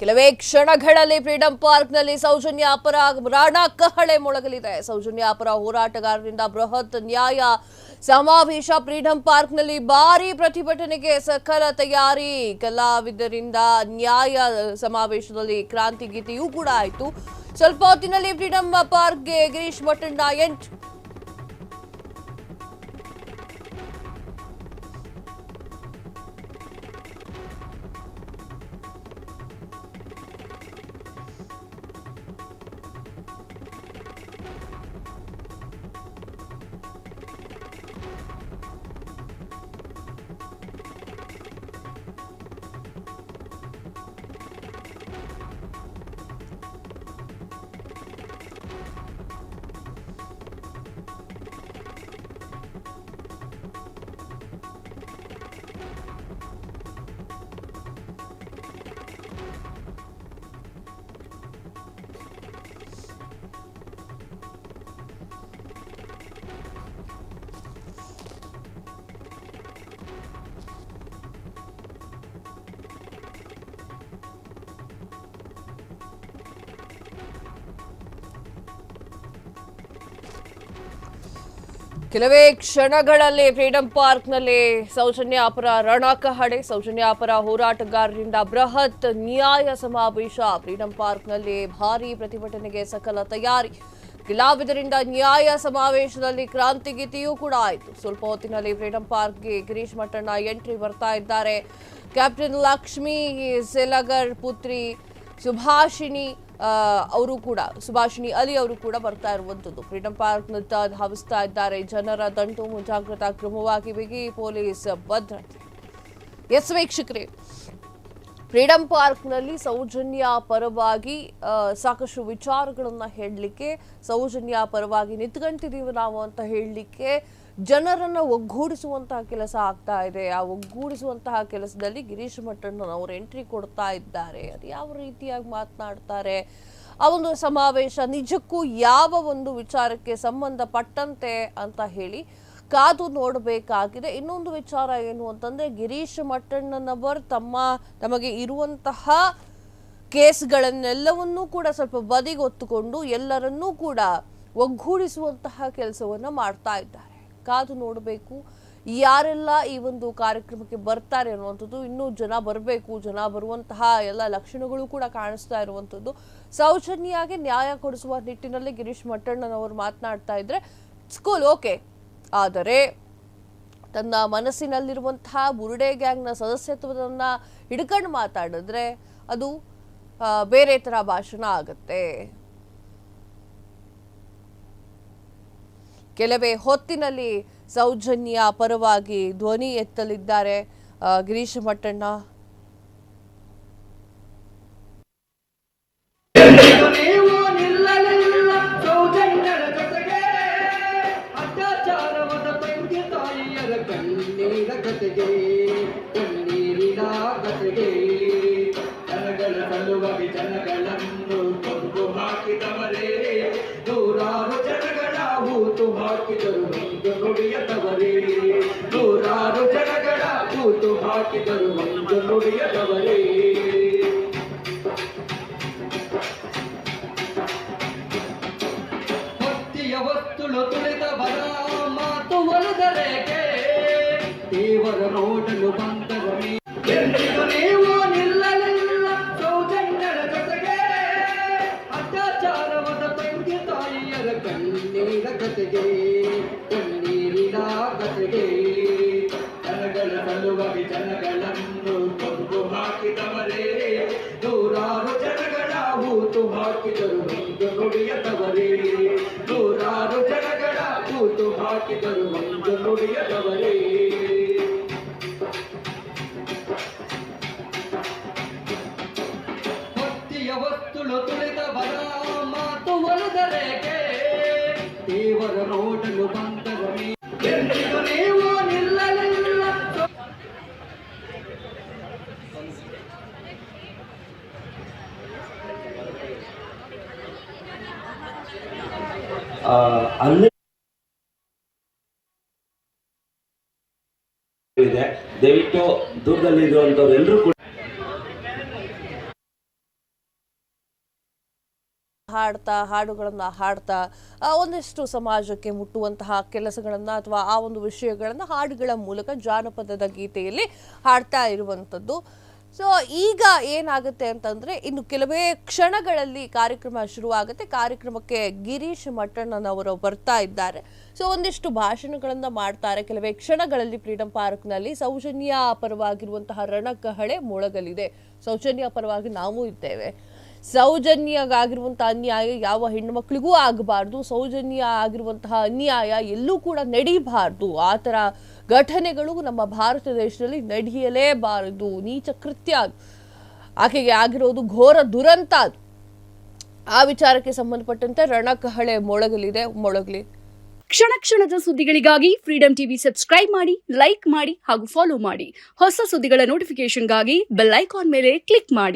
ಕೆಲವೇ ಕ್ಷಣಗಳಲ್ಲಿ ಫ್ರೀಡಂ ಪಾರ್ಕ್ನಲ್ಲಿ ಸೌಜನ್ಯ ಪರ ರಣಕಹಳೆ ಮೊಳಗಲಿದೆ. ಸೌಜನ್ಯ ಪರ ಹೋರಾಟಗಾರರಿಂದ ಬೃಹತ್ ನ್ಯಾಯ ಸಮಾವೇಶ. ಫ್ರೀಡಂ ಪಾರ್ಕ್ನಲ್ಲಿ ಭಾರೀ ಪ್ರತಿಭಟನೆಗೆ ಸಕಲ ತಯಾರಿ. ಕಲಾವಿದರಿಂದ ನ್ಯಾಯ ಸಮಾವೇಶದಲ್ಲಿ ಕ್ರಾಂತಿ ಗೀತೆಯೂ ಕೂಡ ಆಯಿತು. ಸ್ವಲ್ಪ ಹೊತ್ತಿನಲ್ಲಿ ಫ್ರೀಡಂ ಪಾರ್ಕ್ಗೆ ಗಿರೀಶ್ ಮಠಣ್ಣ ಎಂಟ್ರಿ. ಕೆಲವೇ ಕ್ಷಣಗಳಲ್ಲಿ ಫ್ರೀಡಂ ಪಾರ್ಕ್ನಲ್ಲಿ ಸೌಜನ್ಯ ಪರ ರಣಕಹಳೆ. ಸೌಜನ್ಯ ಪರ ಹೋರಾಟಗಾರರಿಂದ ಬೃಹತ್ ನ್ಯಾಯ ಸಮಾವೇಶ. ಫ್ರೀಡಂ ಪಾರ್ಕ್ನಲ್ಲಿ ಭಾರೀ ಪ್ರತಿಭಟನೆಗೆ ಸಕಲ ತಯಾರಿ. ಕಲಾವಿದರಿಂದ ನ್ಯಾಯ ಸಮಾವೇಶದಲ್ಲಿ ಕ್ರಾಂತಿ ಗೀತೆಯೂ ಕೂಡ ಆಯಿತು. ಸ್ವಲ್ಪ ಹೊತ್ತಿನಲ್ಲಿ ಫ್ರೀಡಂ ಪಾರ್ಕ್ಗೆ ಗಿರೀಶ್ ಮಠಣ್ಣ ಎಂಟ್ರಿ ಬರ್ತಾ ಇದ್ದಾರೆ. ಕ್ಯಾಪ್ಟನ್ ಲಕ್ಷ್ಮೀ ಸೆಲಗರ್ ಪುತ್ರಿ ಸುಭಾಷಿಣಿ ಅಲಿ ಅವರು ಕೂಡ ಬರ್ತಾ ಇರುವಂತದ್ದು. ಫ್ರೀಡಂ ಪಾರ್ಕ್ನತ್ತ ಧಾವಿಸ್ತಾ ಇದ್ದಾರೆ. ಜನರ ದಂಟು ಮುಂಜಾಗ್ರತಾ ಕ್ರಮವಾಗಿ ಬಿಗಿ ಪೊಲೀಸ್ ಭದ್ರತೆ. ಎಸ್ ವೀಕ್ಷಕರೇ, ಫ್ರೀಡಂ ಪಾರ್ಕ್ನಲ್ಲಿ ಸೌಜನ್ಯ ಪರವಾಗಿ ಸಾಕಷ್ಟು ವಿಚಾರಗಳನ್ನ ಹೇಳಲಿಕ್ಕೆ, ಸೌಜನ್ಯ ಪರವಾಗಿ ನಿಂತ್ಕೊಂತಿದ್ದೀವಿ ನಾವು ಅಂತ ಹೇಳಲಿಕ್ಕೆ ಜನರನ್ನ ಒಗ್ಗೂಡಿಸುವಂತಹ ಕೆಲಸ ಆಗ್ತಾ ಇದೆ. ಆ ಒಗ್ಗೂಡಿಸುವಂತಹ ಕೆಲಸದಲ್ಲಿ ಗಿರೀಶ್ ಮಠಣ್ಣನವರು ಎಂಟ್ರಿ ಕೊಡ್ತಾ ಇದ್ದಾರೆ. ಅದು ಯಾವ ರೀತಿಯಾಗಿ ಮಾತನಾಡ್ತಾರೆ, ಆ ಒಂದು ಸಮಾವೇಶ ನಿಜಕ್ಕೂ ಯಾವ ಒಂದು ವಿಚಾರಕ್ಕೆ ಸಂಬಂಧಪಟ್ಟಂತೆ ಅಂತ ಹೇಳಿ ಕಾದು ನೋಡಬೇಕಾಗಿದೆ. ಇನ್ನೊಂದು ವಿಚಾರ ಏನು ಅಂತಂದ್ರೆ, ಗಿರೀಶ್ ಮಠಣ್ಣನವರು ತಮಗೆ ಇರುವಂತಹ ಕೇಸ್ಗಳನ್ನೆಲ್ಲವನ್ನೂ ಕೂಡ ಸ್ವಲ್ಪ ಬದಿಗೊತ್ತುಕೊಂಡು ಎಲ್ಲರನ್ನೂ ಕೂಡ ಒಗ್ಗೂಡಿಸುವಂತಹ ಕೆಲಸವನ್ನ ಮಾಡ್ತಾ ಇದ್ದಾರೆ. ಕಾದು ನೋಡಬೇಕು ಯಾರೆಲ್ಲ ಈ ಒಂದು ಕಾರ್ಯಕ್ರಮಕ್ಕೆ ಬರ್ತಾರೆ ಅನ್ನುವಂಥದ್ದು. ಇನ್ನೂ ಜನ ಬರಬೇಕು. ಜನ ಬರುವಂತಹ ಎಲ್ಲ ಲಕ್ಷಣಗಳು ಕೂಡ ಕಾಣಿಸ್ತಾ ಇರುವಂಥದ್ದು. ಸೌಜನ್ಯಗೆ ನ್ಯಾಯ ಕೊಡಿಸುವ ನಿಟ್ಟಿನಲ್ಲಿ ಗಿರೀಶ್ ಮಠಣ್ಣನವರು ಮಾತನಾಡ್ತಾ ಇದ್ರೆ ಸ್ಕೂಲ್ ಓಕೆ, ಆದರೆ ತನ್ನ ಮನಸ್ಸಿನಲ್ಲಿರುವಂತಹ ಬುರುಡೆ ಗ್ಯಾಂಗ್ನ ಸದಸ್ಯತ್ವದನ್ನ ಹಿಡ್ಕೊಂಡು ಮಾತಾಡಿದ್ರೆ ಅದು ಬೇರೆ ತರ ಭಾಷಣ ಆಗತ್ತೆ. ಕೆಲವೇ ಹೊತ್ತಿನಲ್ಲಿ ಸೌಜನ್ಯ ಪರವಾಗಿ ಧ್ವನಿ ಎತ್ತಲಿದ್ದಾರೆ ಗಿರೀಶ್ ಮಠಣ್ಣ. ನೂರಾರು ಜನಗಳ ಕೂತು ಹಾಕಿದರು ಒಂದು ನುಡಿಯದವರೇ. ಭಕ್ತಿಯ ವಸ್ತುಳು ತುಳಿದವರ ಮಾತು ಒಲಿದರೇಕೆ, ದೇವರ ನೋಡಲು ಬಂದವರೇ ಎಂದಿಗೂ ನೀವು ನಿಲ್ಲಲಿಲ್ಲ ಸೌಜನ್ಯರ ಜೊತೆಗೆ. ಅತ್ಯಾಚಾರವಾದ ತಂದೆ ತಾಯಿಯರ ಕಣ್ಣೀರ ಕತೆಗೆ, ಜನಗಳ ಸಲುವಾಗಿ ಜನಗಳನ್ನು ಕೊಂದು ಹಾಕಿದವರೇ. ನೂರಾರು ಜನಗಳ ಹೂತು ಹಾಕಿದರು ಒಂದು ನುಡಿಯದವರೇ. ನೂರಾರು ಜನಗಳ ಹೂತು ಹಾಕಿದರು ಒಂದು ನುಡಿಯದವರೇ. ಭಕ್ತಿಯ ವಸ್ತುಳು ತುಳಿದವರ ಮಾತು ಒಲಿದರೇಕೆ, ದೇವರ ನೋಡಲು ಬಂದವರೇ ಎಂದಿಗೂ ನೀವು ನಿಲ್ಲಲಿಲ್ಲ. ದಯವಿಟ್ಟು ದೂರದಲ್ಲಿ ಇರುವಂತವ್ರು ಎಲ್ಲರೂ ಕೂಡ ಹಾಡುಗಳನ್ನು ಹಾಡ್ತಾ ಒಂದಿಷ್ಟು ಸಮಾಜಕ್ಕೆ ಮುಟ್ಟುವಂತಹ ಕೆಲಸಗಳನ್ನು ಅಥವಾ ಆ ಒಂದು ವಿಷಯಗಳನ್ನು ಹಾಡುಗಳ ಮೂಲಕ ಜಾನಪದದ ಗೀತೆಯಲ್ಲಿ ಹಾಡ್ತಾ ಇರುವಂಥದ್ದು. ಸೊ ಈಗ ಏನಾಗುತ್ತೆ ಅಂತಂದ್ರೆ ಇನ್ನು ಕೆಲವೇ ಕ್ಷಣಗಳಲ್ಲಿ ಕಾರ್ಯಕ್ರಮ ಶುರುವಾಗುತ್ತೆ. ಕಾರ್ಯಕ್ರಮಕ್ಕೆ ಗಿರೀಶ್ ಮಟ್ಟಣ್ಣನವರು ಬರ್ತಾ ಇದ್ದಾರೆ. ಸೊ ಒಂದಿಷ್ಟು ಭಾಷಣಗಳನ್ನ ಮಾಡ್ತಾರೆ. ಕೆಲವೇ ಕ್ಷಣಗಳಲ್ಲಿ ಫ್ರೀಡಂ ಪಾರ್ಕ್ನಲ್ಲಿ ಸೌಜನ್ಯ ಪರವಾಗಿರುವಂತಹ ರಣಕಹಳೆ ಮೊಳಗಲಿದೆ. ಸೌಜನ್ಯ ಪರವಾಗಿ ನಾವು ಇದ್ದೇವೆ. ಸೌಜನ್ಯಗಾಗಿರುವಂತಹ ಅನ್ಯಾಯ ಯಾವ ಹೆಣ್ಣುಮಕ್ಕಳಿಗೂ ಆಗಬಾರ್ದು. ಸೌಜನ್ಯ ಆಗಿರುವಂತಹ ಅನ್ಯಾಯ ಎಲ್ಲೂ ಕೂಡ ನಡೀಬಾರ್ದು. ಆ ಥರ ಘಟನೆಗಳು ನಮ್ಮ ಭಾರತ ದೇಶದಲ್ಲಿ ನಡೆಯಲೇಬಾರದು. ನೀಚ ಕೃತ್ಯ ಆಕೆಗೆ ಆಗಿರೋದು ಘೋರ ದುರಂತ. ಆ ವಿಚಾರಕ್ಕೆ ಸಂಬಂಧಪಟ್ಟಂತೆ ರಣಕಹಳೆ ಮೊಳಗಲಿ. ಕ್ಷಣ ಕ್ಷಣದ ಸುದ್ದಿಗಳಿಗಾಗಿ ಫ್ರೀಡಂ ಟಿವಿ ಸಬ್ಸ್ಕ್ರೈಬ್ ಮಾಡಿ, ಲೈಕ್ ಮಾಡಿ ಹಾಗೂ ಫಾಲೋ ಮಾಡಿ. ಹೊಸ ಸುದ್ದಿಗಳ ನೋಟಿಫಿಕೇಶನ್ಗಾಗಿ ಬೆಲ್ ಐಕಾನ್ ಮೇಲೆ ಕ್ಲಿಕ್ ಮಾಡಿ.